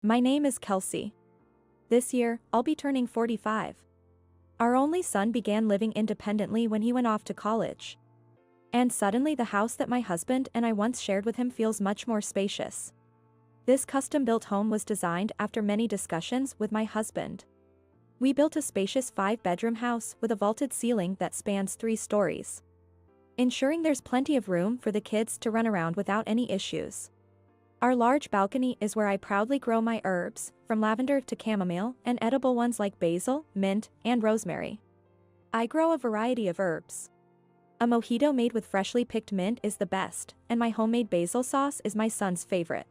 My name is Kelsey. This year, I'll be turning 45. Our only son began living independently when he went off to college. And suddenly the house that my husband and I once shared with him feels much more spacious. This custom-built home was designed after many discussions with my husband. We built a spacious 5-bedroom house with a vaulted ceiling that spans 3 stories, ensuring there's plenty of room for the kids to run around without any issues. Our large balcony is where I proudly grow my herbs, from lavender to chamomile, and edible ones like basil, mint, and rosemary. I grow a variety of herbs. A mojito made with freshly picked mint is the best, and my homemade basil sauce is my son's favorite.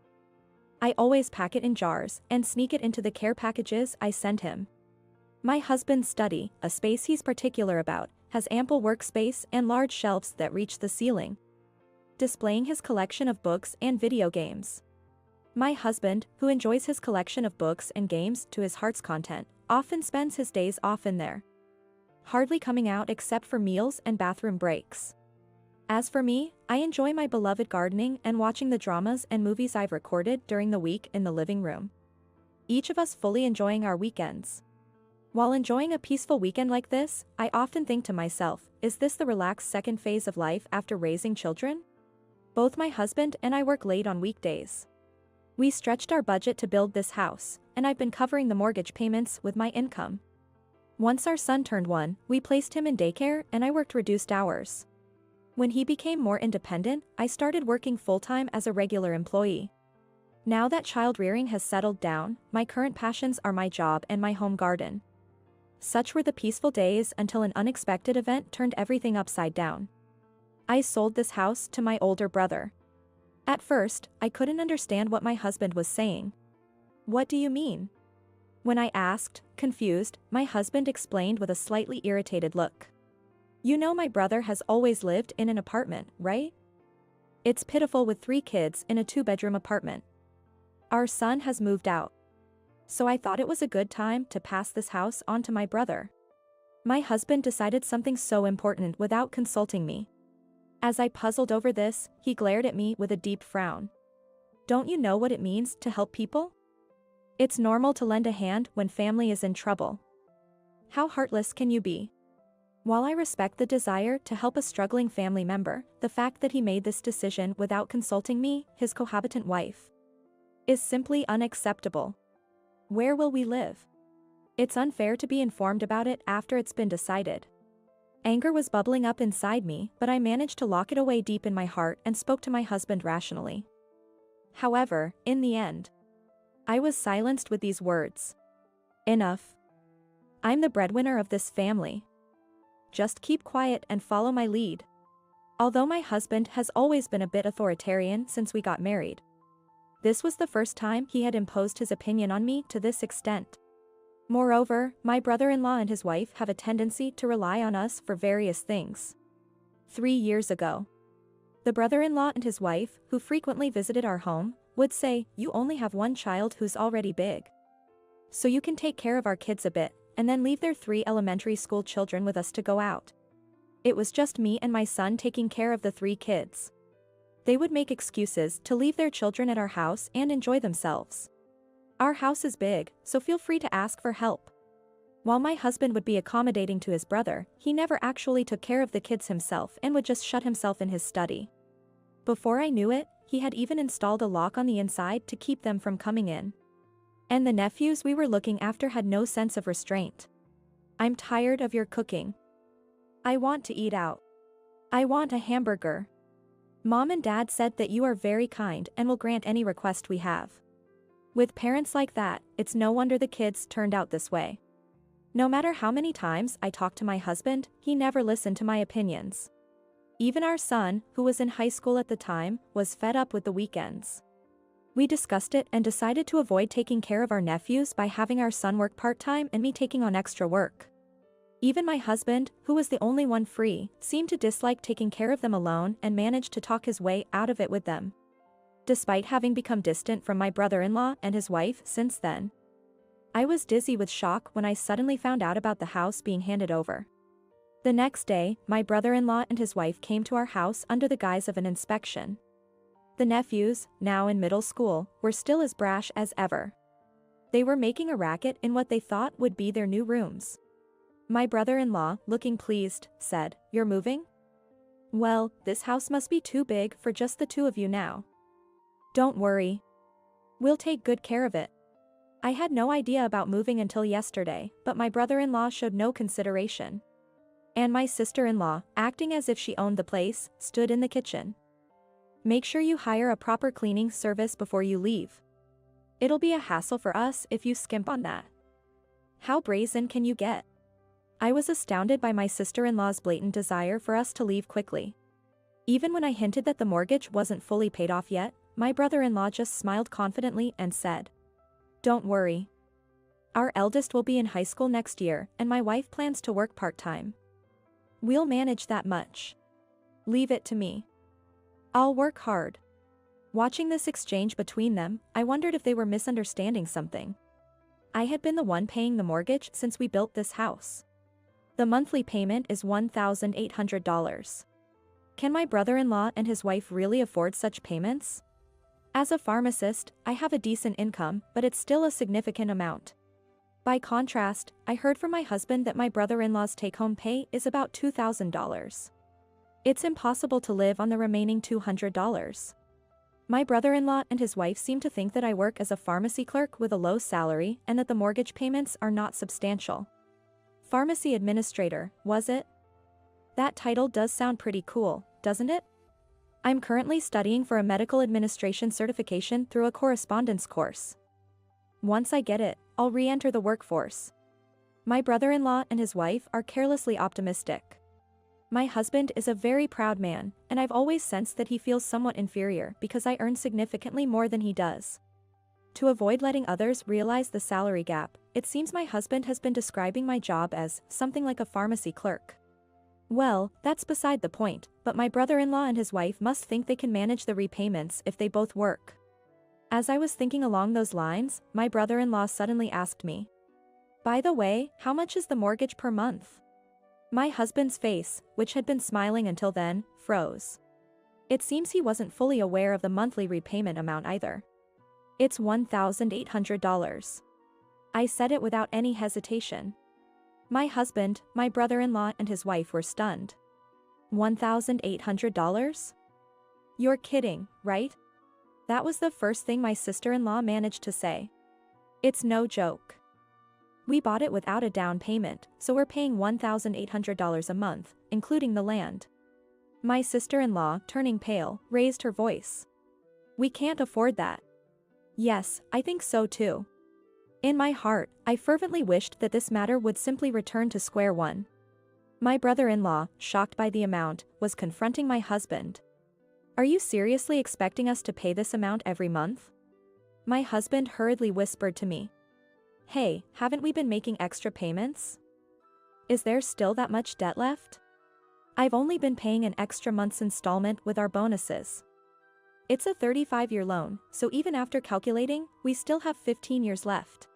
I always pack it in jars and sneak it into the care packages I send him. My husband's study, a space he's particular about, has ample workspace and large shelves that reach the ceiling, displaying his collection of books and video games. My husband, who enjoys his collection of books and games to his heart's content, often spends his days off in there, hardly coming out except for meals and bathroom breaks. As for me, I enjoy my beloved gardening and watching the dramas and movies I've recorded during the week in the living room, each of us fully enjoying our weekends. While enjoying a peaceful weekend like this, I often think to myself, is this the relaxed second phase of life after raising children? Both my husband and I work late on weekdays. We stretched our budget to build this house, and I've been covering the mortgage payments with my income. Once our son turned 1, we placed him in daycare and I worked reduced hours. When he became more independent, I started working full-time as a regular employee. Now that child rearing has settled down, my current passions are my job and my home garden. Such were the peaceful days until an unexpected event turned everything upside down. I sold this house to my older brother. At first, I couldn't understand what my husband was saying. "What do you mean?" When I asked, confused, my husband explained with a slightly irritated look. "You know my brother has always lived in an apartment, right? It's pitiful with 3 kids in a 2-bedroom apartment. Our son has moved out. So I thought it was a good time to pass this house on to my brother." My husband decided something so important without consulting me. As I puzzled over this, he glared at me with a deep frown. "Don't you know what it means to help people? It's normal to lend a hand when family is in trouble. How heartless can you be?" While I respect the desire to help a struggling family member, the fact that he made this decision without consulting me, his cohabitant wife, is simply unacceptable. Where will we live? It's unfair to be informed about it after it's been decided. Anger was bubbling up inside me, but I managed to lock it away deep in my heart and spoke to my husband rationally. However, in the end, I was silenced with these words. "Enough. I'm the breadwinner of this family. Just keep quiet and follow my lead." Although my husband has always been a bit authoritarian since we got married, this was the first time he had imposed his opinion on me to this extent. Moreover, my brother-in-law and his wife have a tendency to rely on us for various things. 3 years ago, the brother-in-law and his wife, who frequently visited our home, would say, "You only have 1 child who's already big, so you can take care of our kids a bit," and then leave their 3 elementary school children with us to go out. It was just me and my son taking care of the 3 kids. They would make excuses to leave their children at our house and enjoy themselves. "Our house is big, so feel free to ask for help." While my husband would be accommodating to his brother, he never actually took care of the kids himself and would just shut himself in his study. Before I knew it, he had even installed a lock on the inside to keep them from coming in. And the nephews we were looking after had no sense of restraint. "I'm tired of your cooking. I want to eat out. I want a hamburger. Mom and Dad said that you are very kind and will grant any request we have." With parents like that, it's no wonder the kids turned out this way. No matter how many times I talked to my husband, he never listened to my opinions. Even our son, who was in high school at the time, was fed up with the weekends. We discussed it and decided to avoid taking care of our nephews by having our son work part-time and me taking on extra work. Even my husband, who was the only one free, seemed to dislike taking care of them alone and managed to talk his way out of it with them, despite having become distant from my brother-in-law and his wife since then. I was dizzy with shock when I suddenly found out about the house being handed over. The next day, my brother-in-law and his wife came to our house under the guise of an inspection. The nephews, now in middle school, were still as brash as ever. They were making a racket in what they thought would be their new rooms. My brother-in-law, looking pleased, said, "You're moving? Well, this house must be too big for just the two of you now. Don't worry. We'll take good care of it." I had no idea about moving until yesterday, but my brother-in-law showed no consideration. And my sister-in-law, acting as if she owned the place, stood in the kitchen. "Make sure you hire a proper cleaning service before you leave. It'll be a hassle for us if you skimp on that." How brazen can you get? I was astounded by my sister-in-law's blatant desire for us to leave quickly. Even when I hinted that the mortgage wasn't fully paid off yet, my brother-in-law just smiled confidently and said, "Don't worry. Our eldest will be in high school next year and my wife plans to work part-time. We'll manage that much. Leave it to me. I'll work hard." Watching this exchange between them, I wondered if they were misunderstanding something. I had been the one paying the mortgage since we built this house. The monthly payment is $1,800. Can my brother-in-law and his wife really afford such payments? As a pharmacist, I have a decent income, but it's still a significant amount. By contrast, I heard from my husband that my brother-in-law's take-home pay is about $2,000. It's impossible to live on the remaining $200. My brother-in-law and his wife seem to think that I work as a pharmacy clerk with a low salary and that the mortgage payments are not substantial. Pharmacy administrator, was it? That title does sound pretty cool, doesn't it? I'm currently studying for a medical administration certification through a correspondence course. Once I get it, I'll re-enter the workforce. My brother-in-law and his wife are carelessly optimistic. My husband is a very proud man, and I've always sensed that he feels somewhat inferior because I earn significantly more than he does. To avoid letting others realize the salary gap, it seems my husband has been describing my job as something like a pharmacy clerk. Well, that's beside the point, but my brother-in-law and his wife must think they can manage the repayments if they both work. As I was thinking along those lines, my brother-in-law suddenly asked me, "By the way, how much is the mortgage per month?" My husband's face, which had been smiling until then, froze. It seems he wasn't fully aware of the monthly repayment amount either. "It's $1,800. I said it without any hesitation. My husband, my brother-in-law and his wife were stunned. $1,800? You're kidding, right? That was the first thing my sister-in-law managed to say. It's no joke. We bought it without a down payment, so we're paying $1,800 a month, including the land. My sister-in-law, turning pale, raised her voice. We can't afford that. Yes, I think so too. In my heart, I fervently wished that this matter would simply return to square one. My brother-in-law, shocked by the amount, was confronting my husband. Are you seriously expecting us to pay this amount every month? My husband hurriedly whispered to me. Hey, haven't we been making extra payments? Is there still that much debt left? I've only been paying an extra month's installment with our bonuses. It's a 35-year loan, so even after calculating, we still have 15 years left.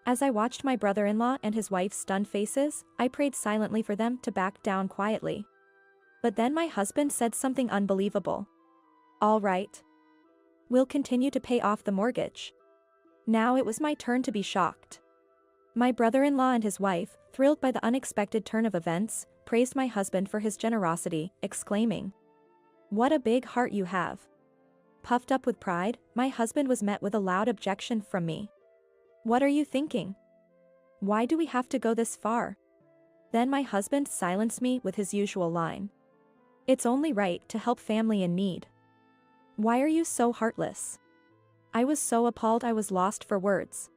As I watched my brother-in-law and his wife's stunned faces, I prayed silently for them to back down quietly. But then my husband said something unbelievable. All right. We'll continue to pay off the mortgage. Now it was my turn to be shocked. My brother-in-law and his wife, thrilled by the unexpected turn of events, praised my husband for his generosity, exclaiming, "What a big heart you have." Puffed up with pride, my husband was met with a loud objection from me. What are you thinking? Why do we have to go this far? Then my husband silenced me with his usual line. It's only right to help family in need. Why are you so heartless? I was so appalled I was lost for words.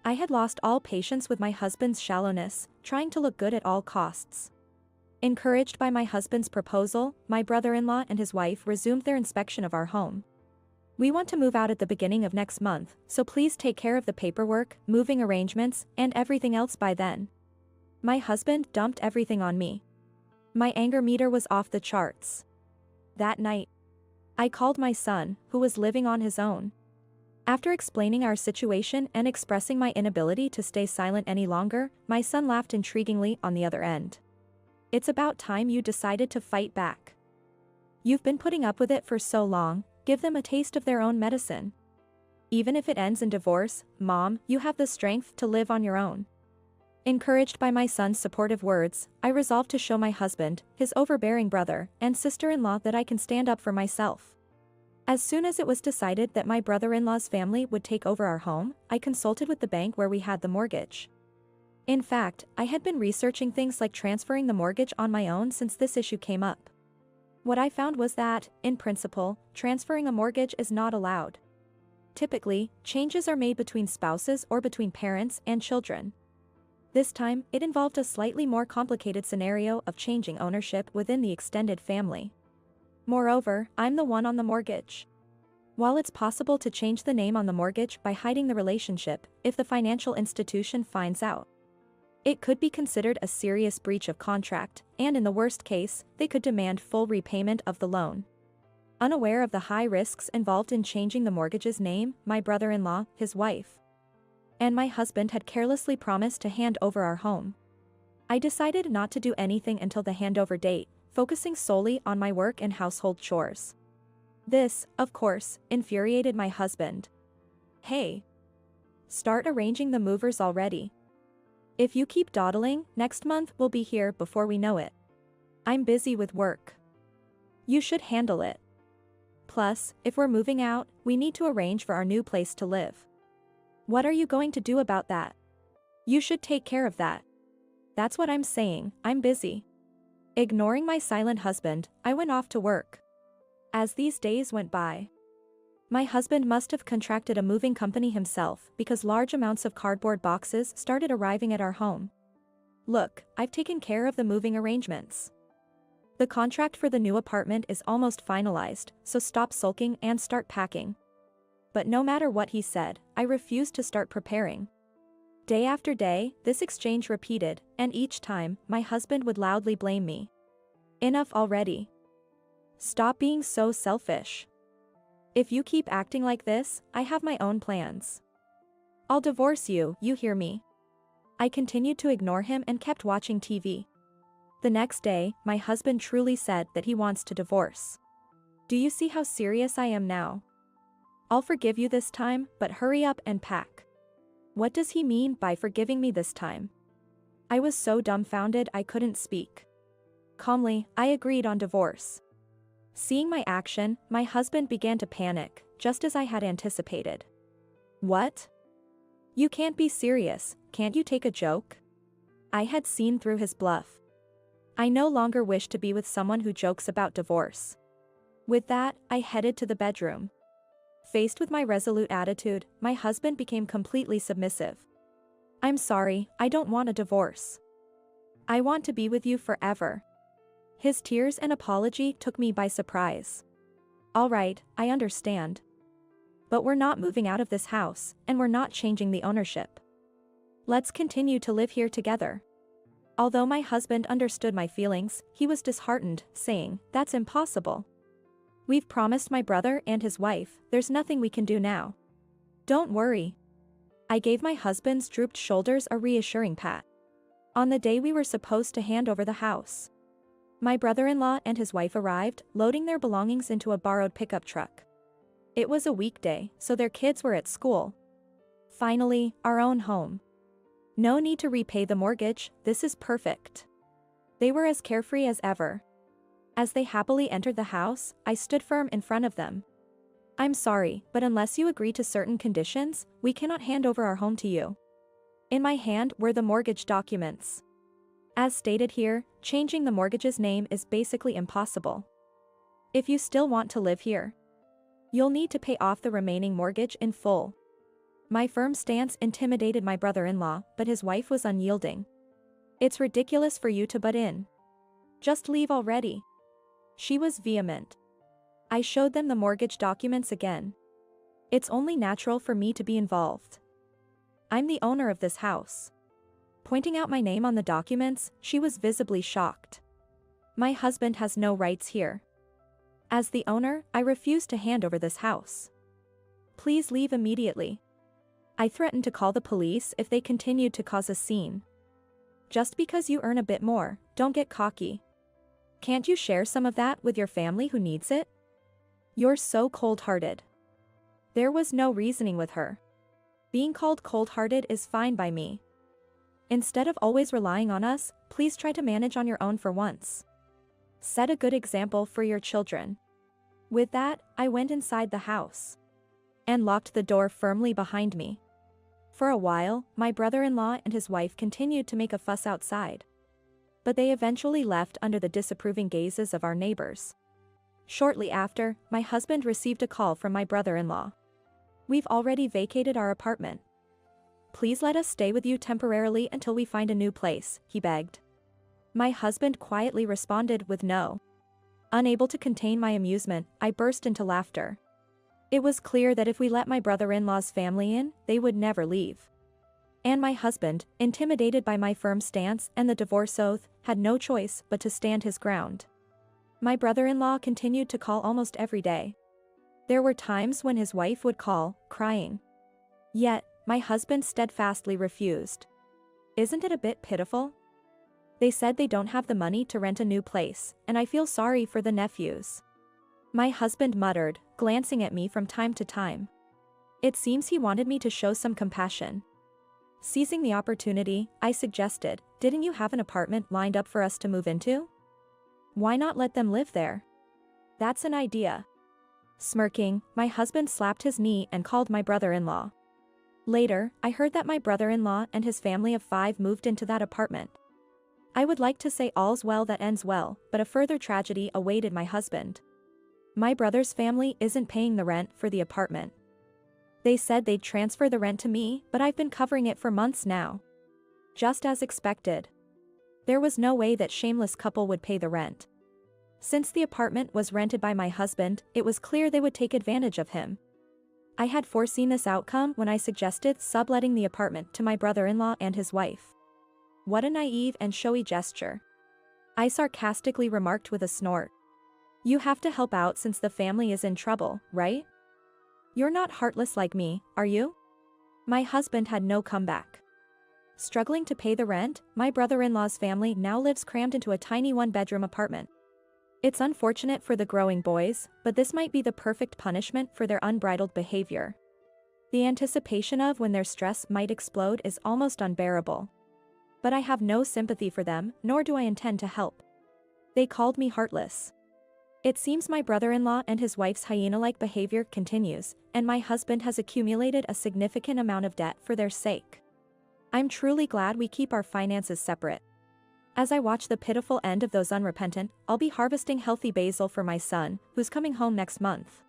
I had lost all patience with my husband's shallowness, trying to look good at all costs. Encouraged by my husband's proposal, my brother-in-law and his wife resumed their inspection of our home. We want to move out at the beginning of next month, so please take care of the paperwork, moving arrangements, and everything else by then. My husband dumped everything on me. My anger meter was off the charts. That night, I called my son, who was living on his own. After explaining our situation and expressing my inability to stay silent any longer, my son laughed intriguingly on the other end. It's about time you decided to fight back. You've been putting up with it for so long, give them a taste of their own medicine. Even if it ends in divorce, Mom, you have the strength to live on your own. Encouraged by my son's supportive words, I resolved to show my husband, his overbearing brother, and sister-in-law that I can stand up for myself. As soon as it was decided that my brother-in-law's family would take over our home, I consulted with the bank where we had the mortgage. In fact, I had been researching things like transferring the mortgage on my own since this issue came up. What I found was that, in principle, transferring a mortgage is not allowed. Typically, changes are made between spouses or between parents and children. This time, it involved a slightly more complicated scenario of changing ownership within the extended family. Moreover, I'm the one on the mortgage. While it's possible to change the name on the mortgage by hiding the relationship, if the financial institution finds out, it could be considered a serious breach of contract, and in the worst case, they could demand full repayment of the loan. Unaware of the high risks involved in changing the mortgage's name, my brother-in-law, his wife, and my husband had carelessly promised to hand over our home. I decided not to do anything until the handover date, focusing solely on my work and household chores. This, of course, infuriated my husband. Hey! Start arranging the movers already. If you keep dawdling, next month we'll be here before we know it. I'm busy with work. You should handle it. Plus, if we're moving out, we need to arrange for our new place to live. What are you going to do about that? You should take care of that. That's what I'm saying, I'm busy. Ignoring my silent husband, I went off to work. As these days went by, my husband must have contracted a moving company himself because large amounts of cardboard boxes started arriving at our home. Look, I've taken care of the moving arrangements. The contract for the new apartment is almost finalized, so stop sulking and start packing. But no matter what he said, I refused to start preparing. Day after day, this exchange repeated, and each time, my husband would loudly blame me. Enough already. Stop being so selfish. If you keep acting like this, I have my own plans. I'll divorce you, you hear me? I continued to ignore him and kept watching TV. The next day, my husband truly said that he wants to divorce. Do you see how serious I am now? I'll forgive you this time, but hurry up and pack. What does he mean by forgiving me this time? I was so dumbfounded I couldn't speak. Calmly, I agreed on divorce. Seeing my action, my husband began to panic, just as I had anticipated. What? You can't be serious, can't you take a joke? I had seen through his bluff. I no longer wished to be with someone who jokes about divorce. With that, I headed to the bedroom. Faced with my resolute attitude, my husband became completely submissive. I'm sorry, I don't want a divorce. I want to be with you forever. His tears and apology took me by surprise. All right, I understand. But we're not moving out of this house, and we're not changing the ownership. Let's continue to live here together. Although my husband understood my feelings, he was disheartened, saying, "That's impossible. We've promised my brother and his wife, there's nothing we can do now." Don't worry. I gave my husband's drooped shoulders a reassuring pat. On the day we were supposed to hand over the house, my brother-in-law and his wife arrived, loading their belongings into a borrowed pickup truck. It was a weekday, so their kids were at school. Finally, our own home. No need to repay the mortgage, this is perfect. They were as carefree as ever. As they happily entered the house, I stood firm in front of them. I'm sorry, but unless you agree to certain conditions, we cannot hand over our home to you. In my hand were the mortgage documents. As stated here, changing the mortgage's name is basically impossible. If you still want to live here, you'll need to pay off the remaining mortgage in full. My firm stance intimidated my brother-in-law, but his wife was unyielding. It's ridiculous for you to butt in. Just leave already. She was vehement. I showed them the mortgage documents again. It's only natural for me to be involved. I'm the owner of this house. Pointing out my name on the documents, she was visibly shocked. My husband has no rights here. As the owner, I refuse to hand over this house. Please leave immediately. I threatened to call the police if they continued to cause a scene. Just because you earn a bit more, don't get cocky. Can't you share some of that with your family who needs it? You're so cold-hearted. There was no reasoning with her. Being called cold-hearted is fine by me. Instead of always relying on us, please try to manage on your own for once. Set a good example for your children. With that, I went inside the house and locked the door firmly behind me. For a while, my brother-in-law and his wife continued to make a fuss outside. But they eventually left under the disapproving gazes of our neighbors. Shortly after, my husband received a call from my brother-in-law. We've already vacated our apartment. Please let us stay with you temporarily until we find a new place, he begged. My husband quietly responded with no. Unable to contain my amusement, I burst into laughter. It was clear that if we let my brother-in-law's family in, they would never leave. And my husband, intimidated by my firm stance and the divorce oath, had no choice but to stand his ground. My brother-in-law continued to call almost every day. There were times when his wife would call, crying. Yet, my husband steadfastly refused. Isn't it a bit pitiful? They said they don't have the money to rent a new place, and I feel sorry for the nephews. My husband muttered, glancing at me from time to time. It seems he wanted me to show some compassion. Seizing the opportunity, I suggested, didn't you have an apartment lined up for us to move into? Why not let them live there? That's an idea. Smirking, my husband slapped his knee and called my brother-in-law. Later, I heard that my brother-in-law and his family of 5 moved into that apartment. I would like to say all's well that ends well, but a further tragedy awaited my husband. My brother's family isn't paying the rent for the apartment. They said they'd transfer the rent to me, but I've been covering it for months now. Just as expected. There was no way that shameless couple would pay the rent. Since the apartment was rented by my husband, it was clear they would take advantage of him. I had foreseen this outcome when I suggested subletting the apartment to my brother-in-law and his wife. What a naive and showy gesture. I sarcastically remarked with a snort. You have to help out since the family is in trouble, right? You're not heartless like me, are you? My husband had no comeback. Struggling to pay the rent, my brother-in-law's family now lives crammed into a tiny one-bedroom apartment. It's unfortunate for the growing boys, but this might be the perfect punishment for their unbridled behavior. The anticipation of when their stress might explode is almost unbearable. But I have no sympathy for them, nor do I intend to help. They called me heartless. It seems my brother-in-law and his wife's hyena-like behavior continues, and my husband has accumulated a significant amount of debt for their sake. I'm truly glad we keep our finances separate. As I watch the pitiful end of those unrepentant, I'll be harvesting healthy basil for my son, who's coming home next month.